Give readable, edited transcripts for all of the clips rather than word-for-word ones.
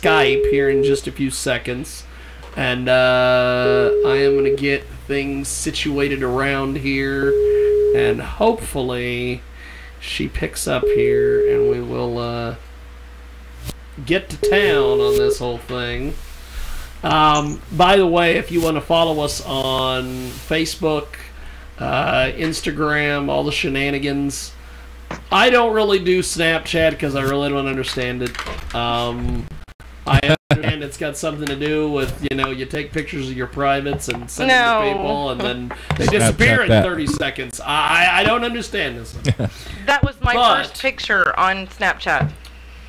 Skype here in just a few seconds. And I am going to get things situated around here. And hopefully she picks up here and we will get to town on this whole thing. By the way, if you want to follow us on Facebook, Instagram, all the shenanigans. I don't really do Snapchat because I really don't understand it. I understand it's got something to do with, you know, you take pictures of your privates and send them to people and then they disappear in 30 seconds. I don't understand this one. That was my first picture on Snapchat.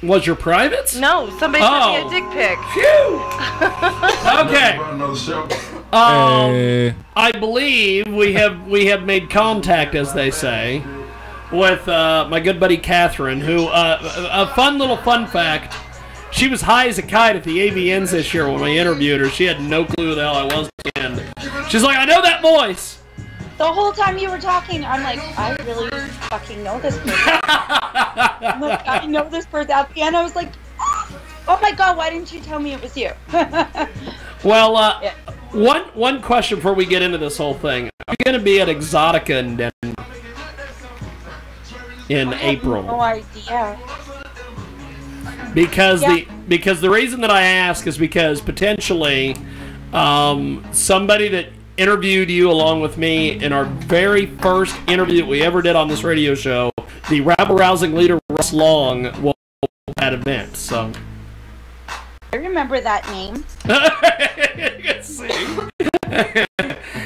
Was your privates? No, somebody sent me a dick pic. Phew! Okay. I believe we have made contact, as they say, with my good buddy Catherine, who, a fun fact, she was high as a kite at the AVNs this year when we interviewed her. She had no clue who the hell I was. And she's like, I know that voice. The whole time you were talking, I'm like, I really fucking know this person. I know this person. At the end, I was like, oh my god, why didn't you tell me it was you? Well, one question before we get into this whole thing. Are you going to be at Exotica in Denver in April? No idea. Because the reason that I ask is because potentially somebody that interviewed you along with me in our very first interview that we ever did on this radio show, the rabble-rousing leader Russ Long, will be at that event. So I remember that name.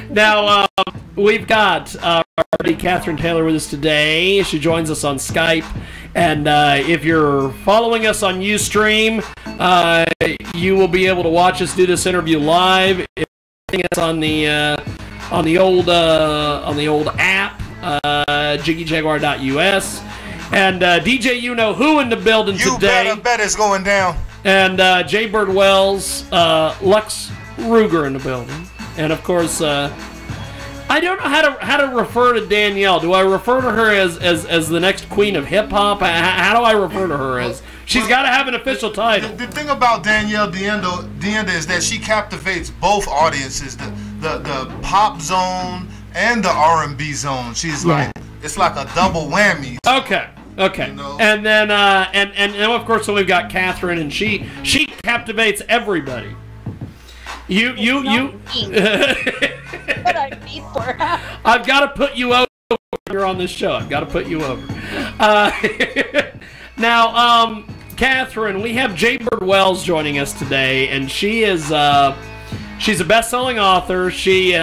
Now we've got our buddy Catherine Tayler with us today. She joins us on Skype, and if you're following us on Ustream, you will be able to watch us do this interview live. It's on the old app, jiggyjaguar.us, and DJ You Know Who in the building today. You better bet it's going down. And Jay Bird Wells, Lux Ruger in the building, and of course, I don't know how to refer to Danielle. Do I refer to her as the next queen of hip hop? How do I refer to her as? She's got to have an official title. The thing about Danielle Deenda is that she captivates both audiences, the pop zone and the R&B zone. She's like, it's like a double whammy. Okay. You know? And then and of course, so we've got Catherine, and she captivates everybody. You. What I need for her. I've got to put you over. You're on this show. I've got to put you over. Now, Catherine, we have Jay Bird Wells joining us today, and she is she's a best-selling author. She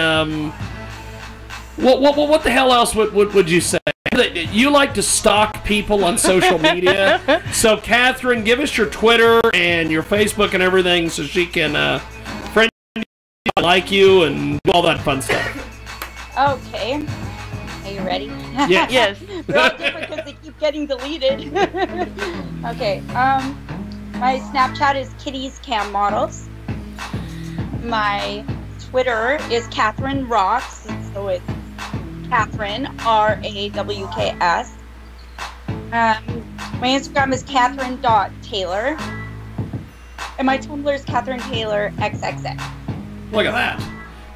what the hell else would you say? You like to stalk people on social media. So, Catherine, give us your Twitter and your Facebook and everything, so she can friend you, like you, and do all that fun stuff. Okay. Are you ready? Yeah. Yes. They're all different because they keep getting deleted. Okay. My Snapchat is Kitty's Cam Models. My Twitter is Catherine Rocks. So it's Catherine RAWKS. My Instagram is Catherine.Taylor. And my Tumblr is Catherine Taylor XXX. Look at that.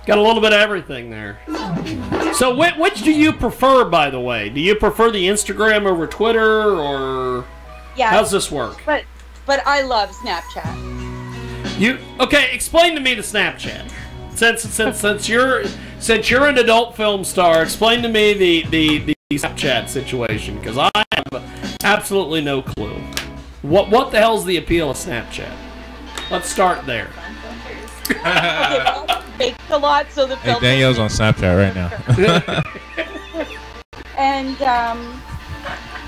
Got a little bit of everything there. So which do you prefer, by the way? Do you prefer the Instagram over Twitter, or how's this work? But I love Snapchat. Okay, explain to me the Snapchat. Since you're an adult film star, explain to me the Snapchat situation, because I have absolutely no clue. What the hell's the appeal of Snapchat? Let's start there. Okay, well, I baked a lot, so the Hey, Danielle's on Snapchat right now. And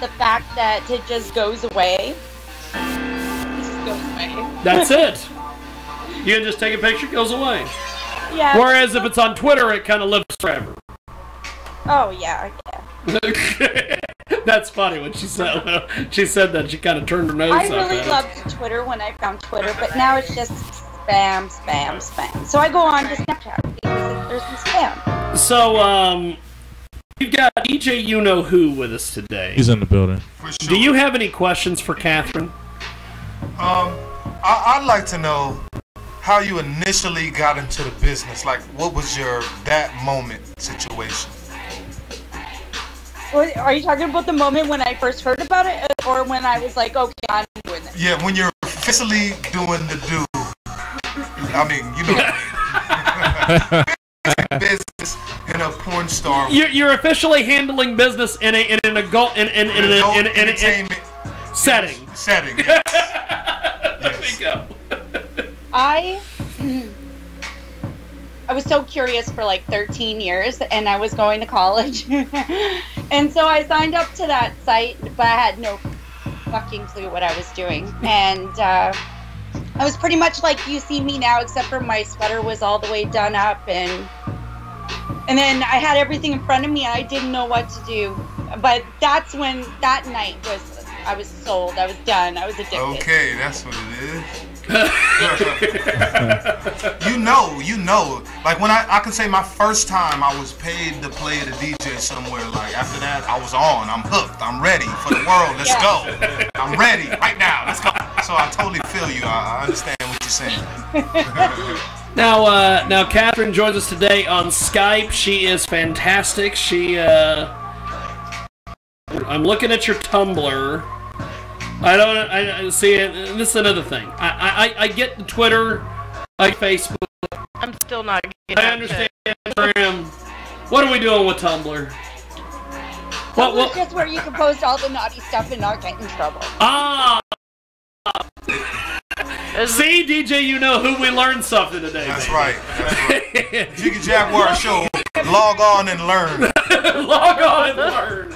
the fact that it just goes away. It just goes away. That's it. You can just take a picture, it goes away. Yeah. Whereas if it's on Twitter, it kind of lives forever. Oh yeah. That's funny when she said that. She kind of turned her nose up. I really loved Twitter when I found Twitter, but now it's just spam. So I go on to Snapchat because there's some spam. So we've got DJ You Know Who with us today. He's in the building. For sure. Do you have any questions for Catherine? I I'd like to know how you initially got into the business. Like, what was your that moment situation? Are you talking about the moment when I first heard about it, or when I was like, okay, I'm doing this? Yeah, when you're officially doing the do. I mean, you know, business in a porn star. You're officially handling business in an adult entertainment setting. Setting. Yes. There we go. I was so curious for like 13 years, and I was going to college. And so I signed up to that site, but I had no fucking clue what I was doing. And I was pretty much like you see me now, except for my sweater was all the way done up, and then I had everything in front of me, and I didn't know what to do. But that's when that night was, I was sold, I was done, I was addicted. Okay, that's what it is. you know, like when I can say my first time I was paid to play at a DJ somewhere, like after that I was on, I'm hooked, I'm ready for the world, let's go. I'm ready right now, let's go. So I totally feel you, I understand what you're saying. Now Catherine joins us today on Skype. She is fantastic. I'm looking at your Tumblr. I see it. This is another thing. I get the Twitter, I get Facebook. I'm still not getting I understand Instagram. What are we doing with Tumblr? Tumblr's just where you can post all the naughty stuff and not get in trouble. Ah! See, DJ, you know who, we learned something today. That's right. Jiggy Jaguar show. Log on and learn. Log on and learn.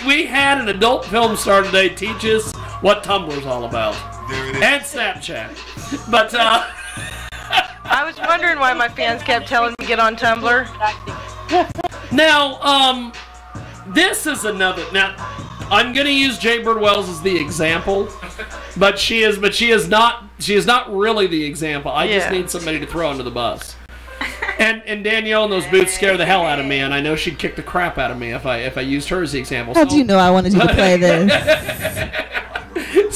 we had an adult film star today teach us what Tumblr's all about. There it is. And Snapchat. But I was wondering why my fans kept telling me to get on Tumblr. Now, this is another. Now, I'm gonna use Jaybird Wells as the example, but she is not really the example. I just need somebody to throw under the bus. And Danielle in those boots scare the hell out of me, and I know she'd kick the crap out of me if I used her as the example. How do you know I wanted you to play this?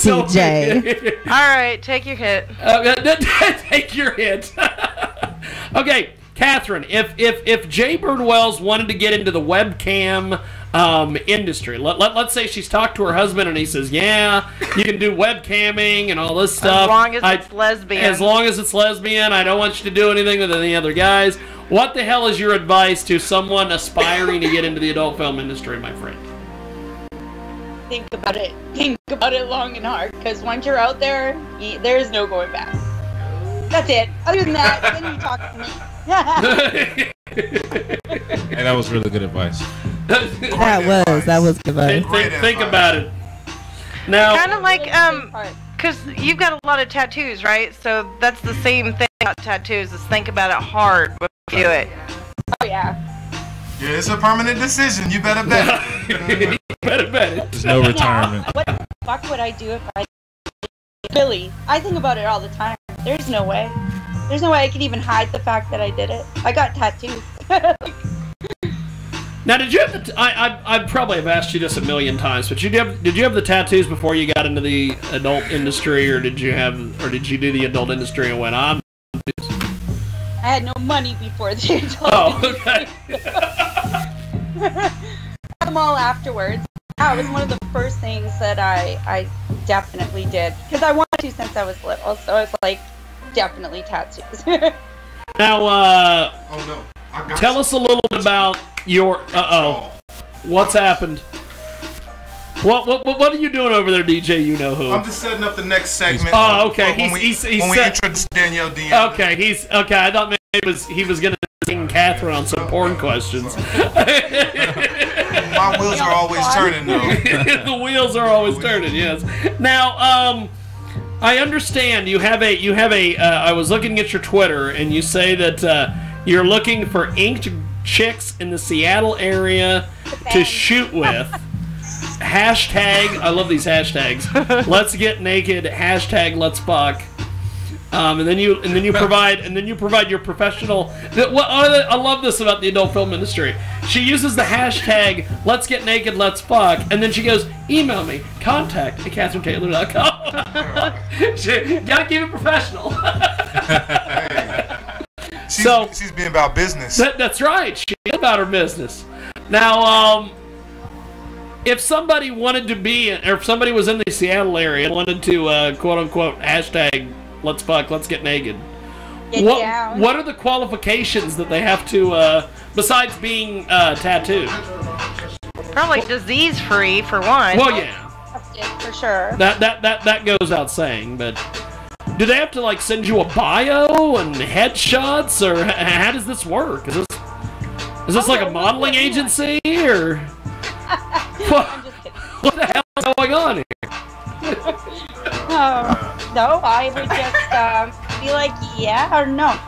CJ. All right, take your hit. Take your hit. Okay, Catherine, if Jaybird Wells wanted to get into the webcam industry, let's say she's talked to her husband and he says, yeah, you can do webcamming and all this stuff. As long as it's lesbian. As long as it's lesbian, I don't want you to do anything with any other guys. What the hell is your advice to someone aspiring to get into the adult film industry, my friend? Think about it. Think about it long and hard, because once you're out there, there's no going back. That's it. Other than that, then you talk to me. Hey, that was really good advice. That was good advice. Think about it. Now, kind of like because you've got a lot of tattoos, right? So that's the same thing about tattoos. Is think about it hard before you do it. Oh yeah. Yeah, it's a permanent decision. You better bet it. You better bet it. There's no retirement. What the fuck would I do if I really? I think about it all the time. There's no way. There's no way I could even hide the fact that I did it. I got tattoos. Now, did you have the? I probably have asked you this a million times, but did you have the tattoos before you got into the adult industry, or did you do the adult industry and went on? I had no money before the adult. Oh, okay. Had them all afterwards. Yeah, it was one of the first things that I definitely did, because I wanted to since I was little. So it's like definitely tattoos. Now, Oh no. tell us a little bit about your. What's happened? What are you doing over there, DJ? You know who? I'm just setting up the next segment. Oh, okay. When we introduce Danielle Dean. Okay, okay. I thought maybe he was gonna sing Catherine on some porn questions. My wheels are always turning, though. The wheels are always turning. Yes. Now, I understand you have a. I was looking at your Twitter, and you say that you're looking for inked chicks in the Seattle area to shoot with. Hashtag, I love these hashtags. Let's get naked. Hashtag let's fuck. And then you provide your professional. I love this about the adult film industry. She uses the hashtag let's get naked, let's fuck, and then she goes, email me, contact@CatherineTaylor.com. Gotta keep it professional. She's being about business. That's right. She's about her business. Now, if somebody wanted to be, or if somebody was in the Seattle area and wanted to, quote unquote, hashtag let's fuck, let's get naked, what are the qualifications that they have to, besides being tattooed? Probably disease free for one. Well, yeah. For sure. That goes without saying, but do they have to like send you a bio and headshots, or how does this work? Is this like a modeling agency, or what the hell is going on here? No, I would just be like, yeah or no.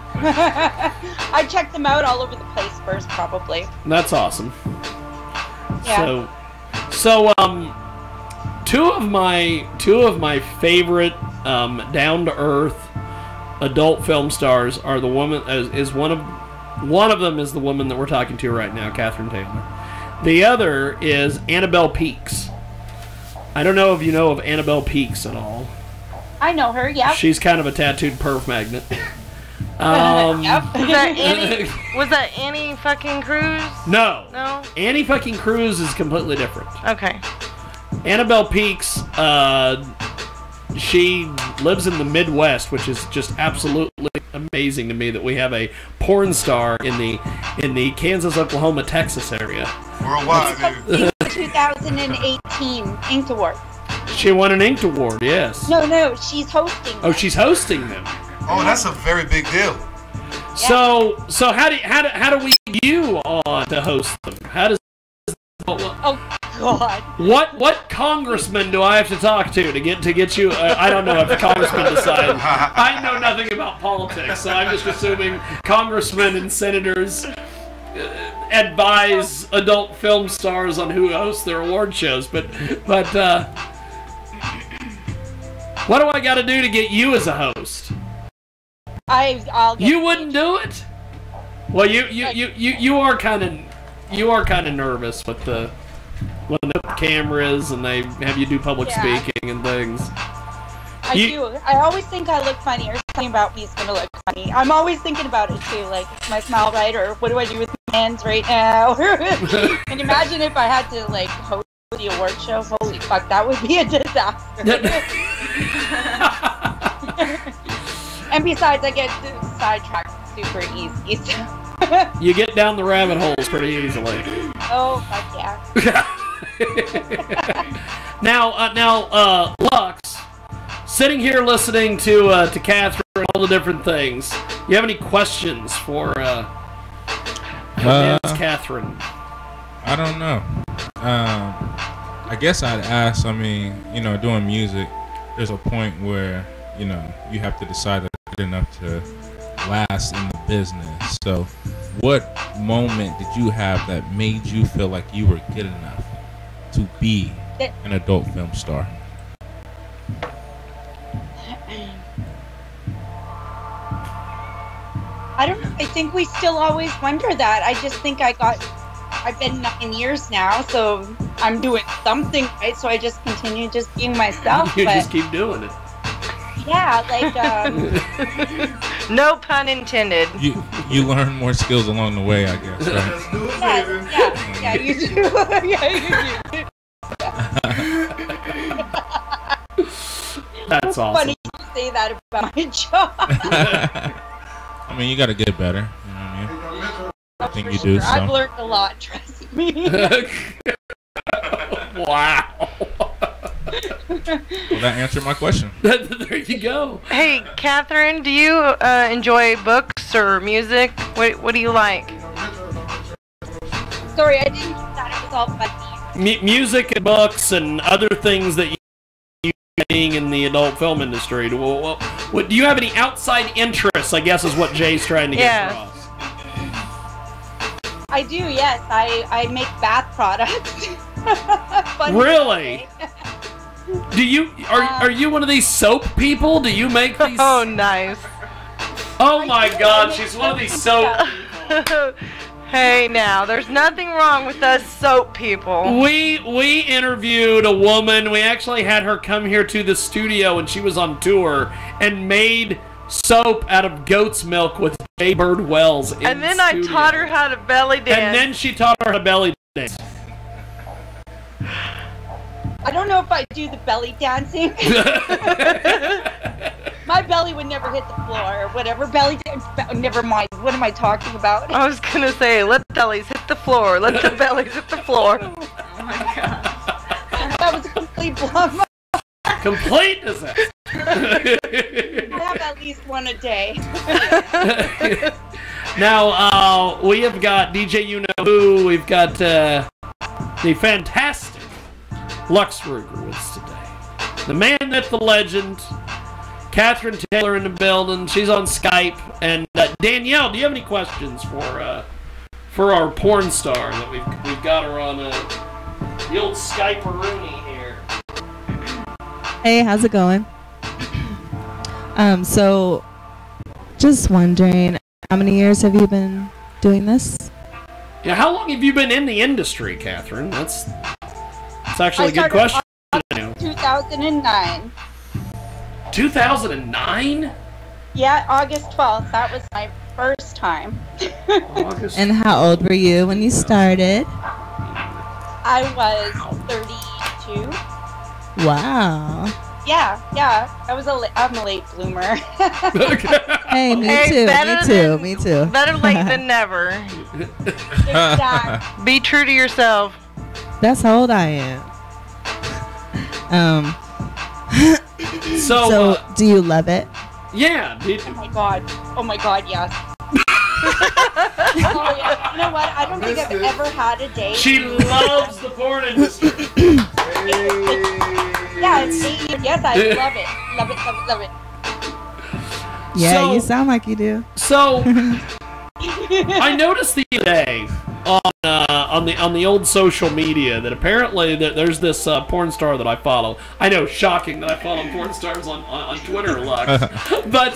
I'd check them out all over the place first, probably. That's awesome. Yeah. So two of my favorite down to earth adult film stars are the woman is one of them is the woman that we're talking to right now, Catherine Tayler. The other is Annabelle Peaks. I don't know if you know of Annabelle Peaks at all. I know her, yeah. She's kind of a tattooed perv magnet. Yep. Was that Annie fucking Cruz? No. No? Annie fucking Cruz is completely different. Okay. Annabelle Peaks, she lives in the Midwest, which is just absolutely amazing to me that we have a porn star in the Kansas, Oklahoma, Texas area. Worldwide, baby. 2018 Inked Award. She won an Inked Award, yes. No, she's hosting. Oh, she's hosting them. Oh, that's a very big deal. So how do we get you on to host them? How does Oh God. What congressman do I have to talk to get you? I don't know if the congressman decides. I know nothing about politics, so I'm just assuming congressmen and senators advise adult film stars on who hosts their award shows. But what do I got to do to get you as a host? I'll get You wouldn't do it? Well, you are kind of nervous with the cameras and they have you do public speaking and things. I do. I always think I look funny, or something about me is gonna look funny. I'm always thinking about it too, like, is my smile right, or what do I do with my hands right now? And imagine if I had to like host the award show. Holy fuck, that would be a disaster. And besides, I get sidetracked super easy. So. You get down the rabbit holes pretty easily. Oh, fuck yeah. Now, Lux, sitting here listening to Catherine and all the different things, you have any questions for Catherine? I don't know. I guess I'd ask, doing music, there's a point where, you have to decide that you're good enough to last in the business. So what moment did you have that made you feel like you were good enough to be an adult film star? I don't know. I think we still always wonder that. I just think I've been 9 years now, so I'm doing something right, so I just continue just being myself. Just keep doing it. Yeah, like, no pun intended. You learn more skills along the way, I guess, right? Yeah, you do. Yeah, you do. That's awesome. Funny you say that about my job. You gotta get better. You know what I mean? I think you do. So. I've learned a lot, trust me. Wow. Well, that answered my question. There you go. Hey, Catherine, do you enjoy books or music? What do you like? Sorry, I didn't get that. It was all funny. Music and books and other things that you being in the adult film industry. Do you have any outside interests, I guess is what Jay's trying to get across. I do, yes. I make bath products. Really? Do you are you one of these soap people? Do you make these? Oh, nice. Oh my God, she's one of these soap people. Hey, now, there's nothing wrong with us soap people. We interviewed a woman. We actually had her come here to the studio when she was on tour and made soap out of goat's milk with Jaybird Wells. And then I taught her how to belly dance. And then she taught her how to belly dance. I don't know if I do the belly dancing. My belly would never hit the floor or whatever. Belly dance. Never mind. What am I talking about? I was gonna say, let the bellies hit the floor. Let the bellies hit the floor. Oh my god. That was a complete blow. Complete disaster. I have at least one a day. Now, we have got DJ You Know Who. We've got the fantastic Lux Ruger with us today. The man, myth, the legend. Catherine Taylor in the building. She's on Skype. And Danielle, do you have any questions for our porn star that we've got her on the old Skype-a-rooney here? Hey, how's it going? So, just wondering, how many years have you been doing this? Yeah, how long have you been in the industry, Catherine? That's actually a good question. 2009. 2009? Yeah, August 12th. That was my first time. August. And how old were you when you started? I was 32. Wow. Yeah. I'm a late bloomer. Hey, me Hey, me too. Better late than never. Exactly. Be true to yourself. That's how old I am. So, do you love it? Yeah. Oh my god, yes. Oh, yeah. You know what? I don't think I've ever had a date. She loves the porn industry. Yeah, yes, I love it. Love it. Yeah, So- you sound like you do. So, I noticed the other day on the old social media that apparently there's this porn star that I follow. I know, shocking that I follow porn stars on Twitter, Lux. But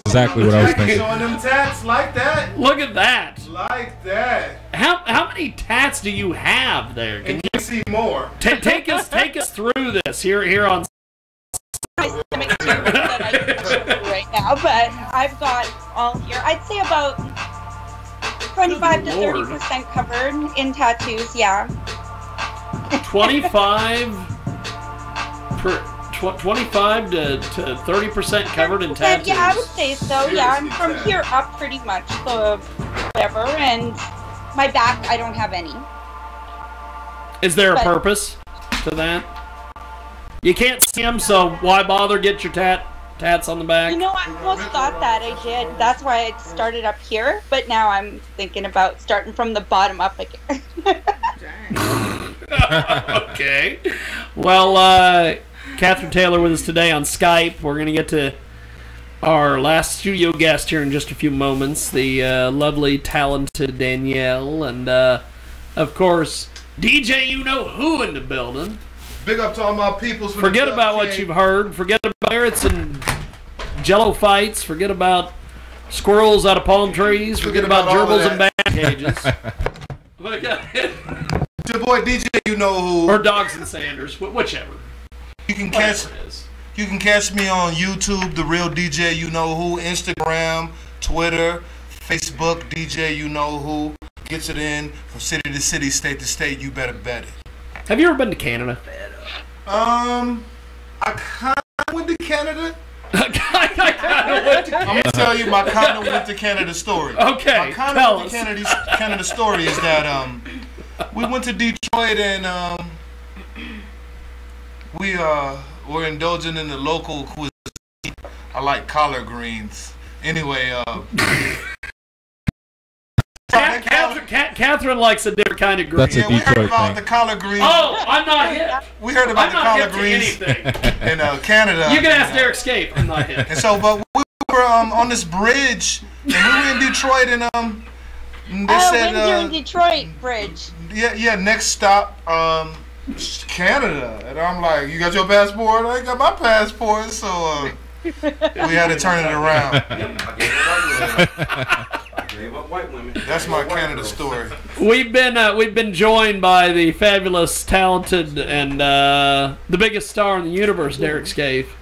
Exactly what I was thinking. Showing them tats like that. look at that. Like that. How many tats do you have there? Can And you see more. take us through this here on. My stomach too that I can show you right now, but I've got all here. I'd say about 25 to 30% covered in tattoos. Yeah. 25 to 30% covered in tattoos. Yeah, I would say so. Yeah, I'm from here up pretty much. So whatever, and my back, I don't have any. Is there a But- purpose to that? You can't see them, so why bother get your tats on the back? You know, I almost thought that I did. That's why I started up here, but now I'm thinking about starting from the bottom up again. Okay. Well, Catherine Taylor with us today on Skype. We're going to get to our last studio guest here in just a few moments, the lovely, talented Danielle, and, of course, DJ You Know Who in the building. Big up to all my peoples. from Forget the about Duck what King. you've heard. Forget about carrots and jello fights. Forget about squirrels out of palm trees. Forget about all of gerbils and that. bat cages. It's your boy DJ You Know Who. Or dogs and Sanders, whichever. You can catch Whatever it is. You can catch me on YouTube, The Real DJ You Know Who, Instagram, Twitter, Facebook, DJ You Know Who. Gets it in from city to city, state to state. You better bet it. Have you ever been to Canada? I kind of went to Canada. I kinda went to I'm gonna tell you my kind of went to Canada story. Okay, my kind tell of us. Canada story is that we went to Detroit and we were indulging in the local cuisine. I like collard greens. Anyway, Catherine likes a different kind of green. That's a yeah, we heard Detroit about thing. the collard greens. Oh, I'm not hip. We heard about I'm the not collard hip to greens anything. in Canada. You can ask Derek Scape. I'm not hip. And so, but we were on this bridge, and we were in Detroit, and they said, Windsor and Detroit Bridge. yeah, next stop, Canada. And I'm like, you got your passport? I ain't got my passport, so we had to turn it around. White women. That's my Canada story. We've been joined by the fabulous, talented, and the biggest star in the universe, Derek Scaife.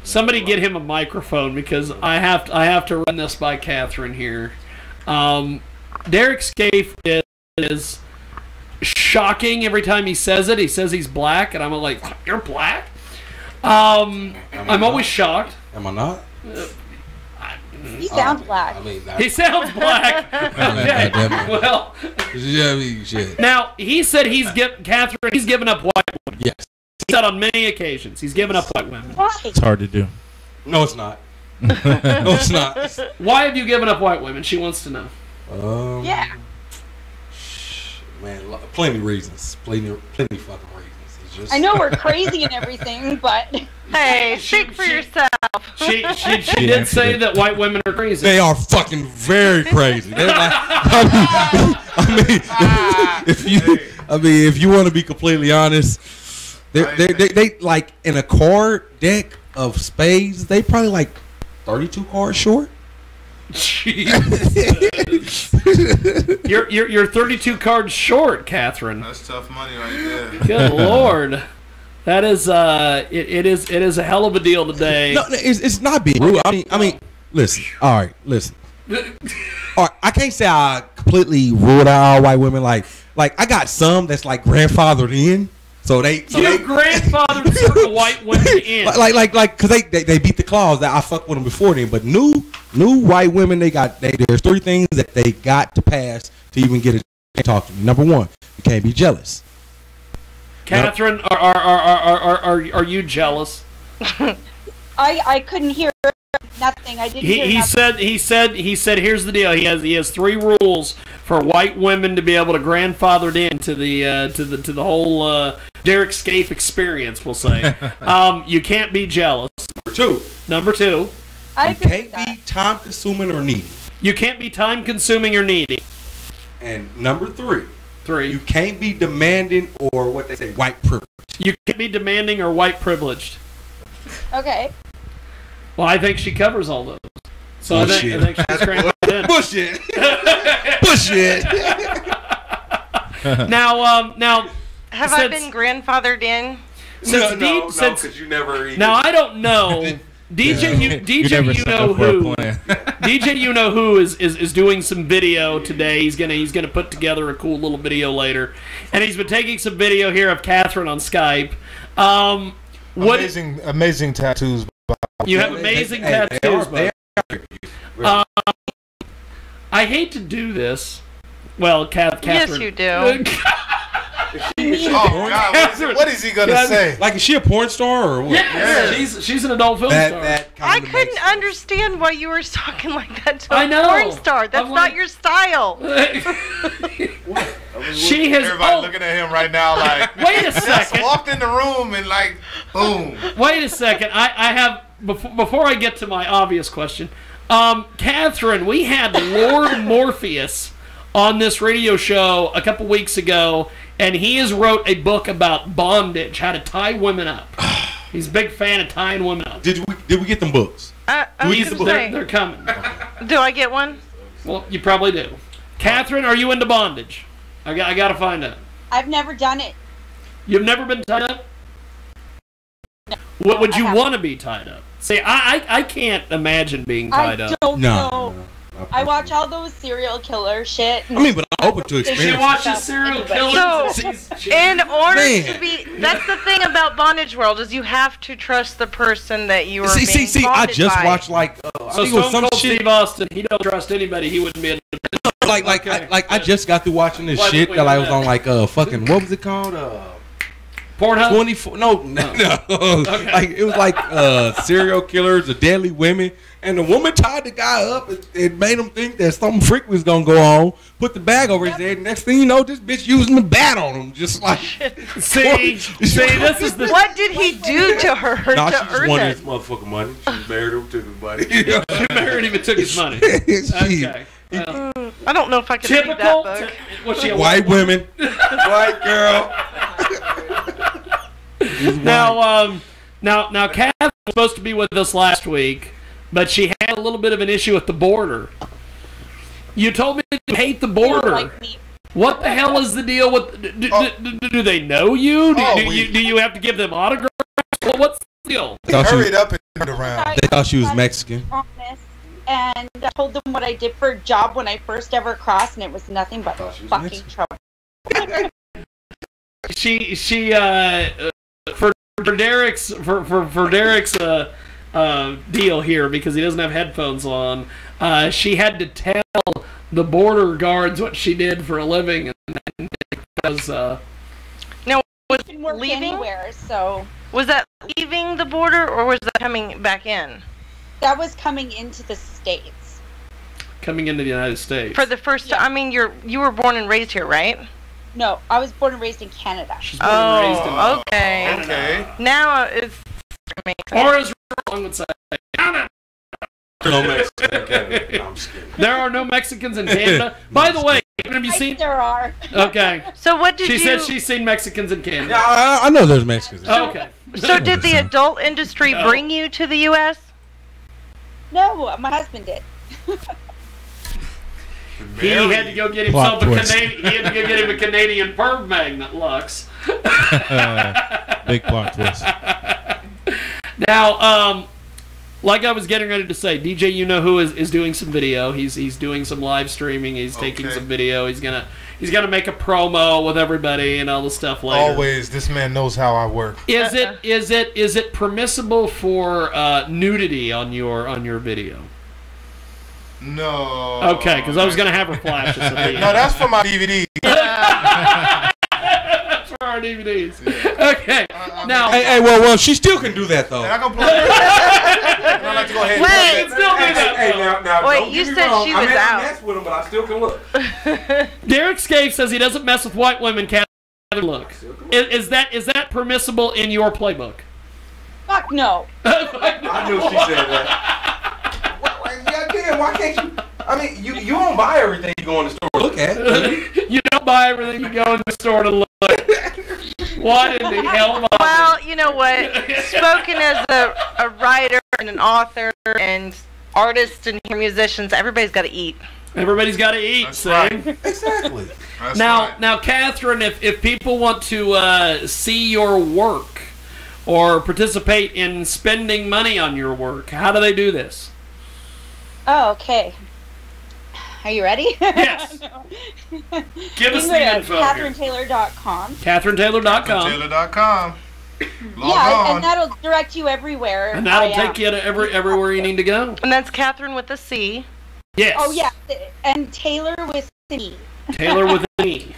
Somebody get him a microphone because I have to run this by Catherine here. Derek Scaife is shocking every time he says it. He says he's black, and I'm like, you're black? I'm always shocked. Am I not? He sounds black. I mean, He sounds black. Okay. Well, yeah, I mean, shit. now he said he's given up white women. Yes. He said on many occasions he's given up white women. Why? It's hard to do. No, it's not. No, it's not. Why have you given up white women? She wants to know. Yeah. Man, plenty reasons. Plenty fucking reasons. It's just. I know we're crazy and everything, but Hey, speak for yourself. She did say that white women are crazy. They are fucking very crazy. They're like, if you want to be completely honest, they like in a card deck of spades, they probably like 32 cards short. You're 32 cards short, Catherine. That's tough money right there. Good Lord. That is it is a hell of a deal today. No, it's not being rude. I mean, listen. All right, listen. All right, I can't say I completely ruled out all white women. Like I got some that's like grandfathered in. So they grandfathered certain white women in. Like, cause they beat the clause that I fucked with them before then. But new white women, there's 3 things that they got to pass to even get a chance to talk to me. Number 1, you can't be jealous. Catherine, are you jealous? I couldn't hear nothing. I didn't hear nothing. He said here's the deal. He has 3 rules for white women to be able to grandfathered into the whole Derek Scaife experience, we'll say. You can't be jealous. Number 2. I You can't be time consuming or needy. You can't be time consuming or needy. And number 3. 3. You can't be demanding or what they say, white privilege. You can't be demanding or white privileged. Okay. Well, I think she covers all those. So I think she's grandfathered in. Bullshit. Bullshit. Now. Have I been grandfathered in? Because you never. Even... Now I don't know. DJ, you know who? DJ, you know who is doing some video today. He's gonna put together a cool little video later, and he's been taking some video here of Catherine on Skype. Amazing tattoos. You have amazing tattoos. I hate to do this. Well, Catherine. Yes, you do. Oh God! What is he gonna say? Like, is she a porn star or what? Yes. She's an adult film star. I couldn't understand why you were talking like that to I a know. porn star. That's not your style. She has. Everybody looking at him right now, like. Wait a Just second. walked in the room and like, boom. Wait a second. I have before I get to my obvious question, Catherine. We had Lord Morpheus on this radio show a couple weeks ago. And he has wrote a book about bondage, how to tie women up. He's a big fan of tying women up. Did we get them books? They're coming. Do I get one? Well, you probably do. Catherine, are you into bondage? I got to find out. I've never done it. You've never been tied up? No, what would you want to be tied up? See, I can't imagine being tied up. I don't know. No. I watch all those serial killer shit. I mean, but I'm open to experience. She watches serial killers. So, in order to be, that's the thing about Bondage World is you have to trust the person that you are being See, I bonded just by. watched like So Stone Cold Steve Austin, he don't trust anybody. He wouldn't be able to. I just got through watching this shit that I was on like fucking what was it called? Pornhub? 24. No. Okay. Like it was like serial killers or deadly women, and the woman tied the guy up. It made him think that something freak was gonna go on. Put the bag over his head. Next thing you know, this bitch using the bat on him, just like. See, this is the. What did he do to her Nah, to she just earn wanted it? his motherfucking money. She married him, took his money. She married him and took his money. Okay. Well, I don't know if I can read typical. that book. What's she? A White women, white girl. Now, Kath was supposed to be with us last week. but she had a little bit of an issue with the border. You told me you hate the border. Like me. What the hell is the deal with? Do they know you? Do you have to give them autographs? Well, what's the deal? Hurried up and turned around. They thought she was Mexican. Honest, and I told them what I did for a job when I first ever crossed, and it was nothing but fucking trouble. She for Derek's deal here, because he doesn't have headphones on, she had to tell the border guards what she did for a living, and because Now, was You can work leaving? anywhere, so Was that leaving the border, or was that coming back in? that was coming into the States. coming into the United States. For the first time, I mean, you were born and raised here, right? No, I was born and raised in Canada. She's born and raised in Oh, okay. Canada. Okay. Now it's makes Or sense. as Ron would say, Canada. No Mexican. Okay. No, I'm just kidding. There are no Mexicans in Canada. By the way, have you Yes, seen? there are. Okay. So what did She you? said she's seen Mexicans in Canada. Yeah, I know there's Mexicans. Okay. So did the adult industry bring you to the U.S.? No, my husband did. He had to go get himself Plot a twist. Canadian. He had to go get him a Canadian perm magnet, Lux. Big plot twist. Now, like I was getting ready to say, DJ, you know who is doing some video. He's doing some live streaming. He's taking Okay. some video. He's gonna make a promo with everybody and all the stuff later. Always, this man knows how I work. Is it permissible for nudity on your video? No. Okay, because I was gonna have her flash us at the end. No, that's for my DVD. That's for our DVDs. Okay. Now, Hey, well, she still can do that though. And I can play. And I like to go ahead and Wait. you can still do that. now, Wait, don't you get me said wrong. she I was may not out. mess with him, but I still can look. Derek Scaife says he doesn't mess with white women. Can't look. Is that permissible in your playbook? Fuck no. I knew she said that. Goddamn, why can't you? I mean, you don't buy everything you go in the store to look at. You don't buy everything you go in the store to look. What in the hell? Am I Well, you know what? Spoken as a writer and an author and artist and musicians, everybody's got to eat. Everybody's got to eat. That's see? right. Exactly. That's Now, right. now, Catherine, if people want to see your work or participate in spending money on your work, how do they do this? Oh, okay. Are you ready? Yes. Give us the info here. CatherineTaylor.com. CatherineTaylor.com. Taylor.com. Log Yeah, on. and that'll direct you everywhere. And that'll I take you to everywhere you need to go. And that's Catherine with a C. Yes. Oh, yeah. And Taylor with an E. Taylor with an E.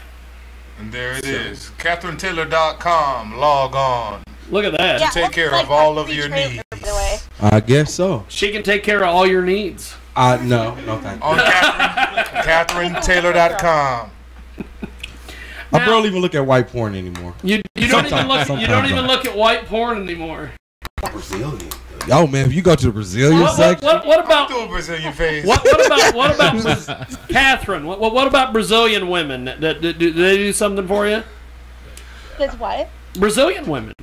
And there it is. CatherineTaylor.com. Log on. Look at that. Yeah, take care like of all that of your trailer, needs. By the way. I guess so. She can take care of all your needs. No, thank you. On CatherineTaylor.com. I barely even look at white porn anymore. You don't even look. You Sometimes don't even I- look at white porn anymore. Brazilian. Yo, man, if you go to the Brazilian section, What about Do a Brazilian face. what about Catherine? What about Brazilian women? Do they do something for you? Says what? Brazilian women.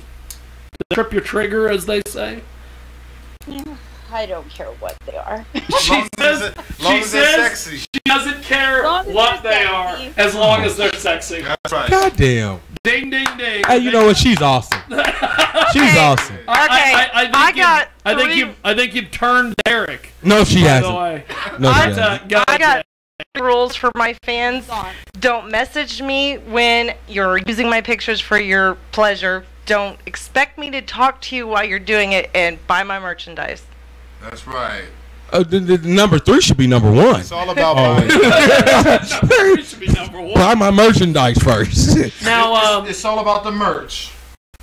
Trip your trigger, as they say. I don't care what they are. She says long she as they're says sexy. she doesn't care Long as what they're they are, sexy. as long as they're sexy. That's right. goddamn. Ding, ding, ding. Hey, you know what? She's awesome. She's awesome. I think you've turned Derek. No, she By the hasn't. way. No, she I- hasn't. I got rules for my fans. Gone. Don't message me when you're using my pictures for your pleasure. Don't expect me to talk to you while you're doing it, and buy my merchandise. That's right. The number 3 should be number 1. It's all about buying. It should be number one. Buy my merchandise first. Now, It's all about the merch.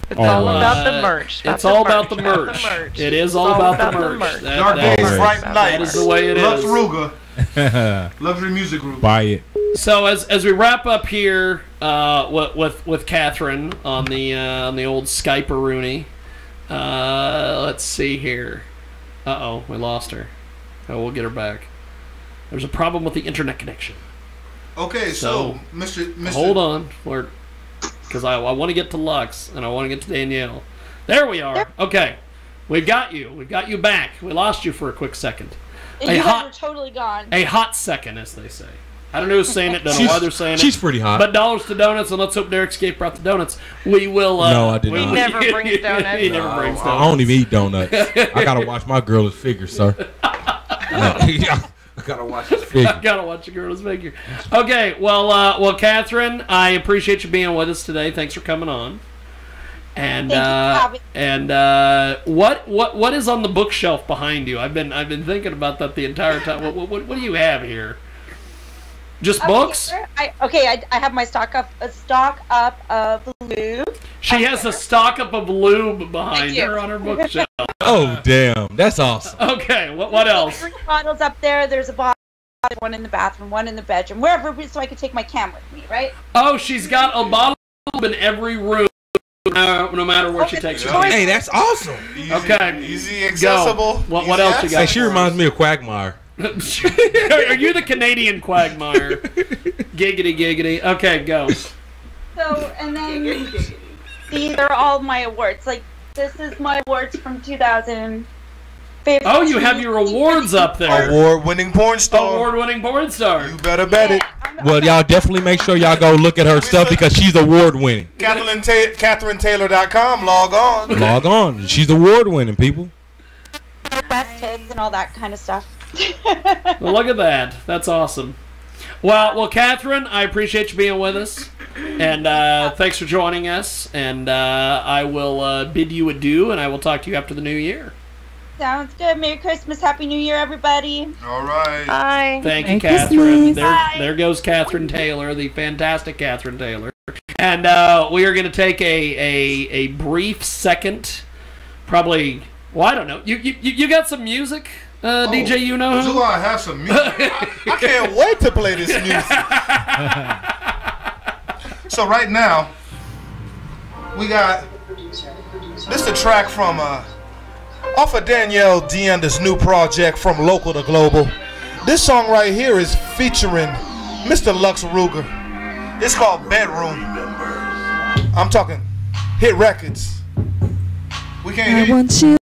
It's all Alright. about the merch. it's all about the merch. It is all about the merch. Dark That days, is- bright that nights. is the way it Lux is. Ruga. Luxury Music Group. Buy it. So as we wrap up here with Catherine on the old Skype-a-rooney, let's see here. Uh-oh, we lost her. Oh, we'll get her back. There's a problem with the internet connection. Okay, so, Mr. Hold on, because I want to get to Lux and I want to get to Danielle. There we are. Okay. We've got you. We've got you back. We lost you for a quick second. And you guys were totally gone. A hot second, as they say. I don't know who's saying it. Don't know why they're saying it. She's pretty hot. But dollars to donuts, and let's hope Derek Escape brought the donuts. We will. No, I did not. He never brings donuts. He never brings donuts. I don't even eat donuts. I gotta watch my girl's figure, sir. I gotta watch his figure. I gotta watch your girl's figure. Okay, well, Catherine, I appreciate you being with us today. Thanks for coming on. And what is on the bookshelf behind you? I've been thinking about that the entire time. What do you have here? Just books? I have my stock up of lube. She has a stock up of lube behind her on her bookshelf. Oh damn, that's awesome. Okay, what else? 3 bottles up there. There's a bottle, one in the bathroom, one in the bedroom, wherever, so I can take my cam with me, right? Oh, she's got a bottle of lube in every room, no matter where she takes it. Hey, that's awesome. Okay, Easy, accessible. What else you got? Hey, she reminds me of Quagmire. Are you the Canadian Quagmire? Giggity, giggity. Okay, go. So, and then these are all my awards. Like, this is my awards from 2015. Oh, you have your awards up there. Award-winning porn star. Award-winning porn star. You better bet it. Well, y'all definitely make sure y'all go look at her stuff because she's award-winning. CatherineTaylor.com. Log on. Log on. She's award-winning, people. Best tits and all that kind of stuff. Well, look at that. That's awesome. Well, Catherine, I appreciate you being with us, and thanks for joining us. And I will bid you adieu, and I will talk to you after the new year. Sounds good. Merry Christmas, Happy New Year, everybody. All right. Bye. Thank you, Merry Catherine. Christmas. There goes Catherine Taylor, the fantastic Catherine Taylor. And we are going to take a brief second, probably. Well, I don't know. You got some music? DJ, you know who? Do I have some music? I can't wait to play this music. So right now, we got this a track from off of Danielle Deanda's new project From Local to Global. This song right here is featuring Mr. Lux Ruger. It's called Bedroom. I'm talking hit records. We can't hear I you. want you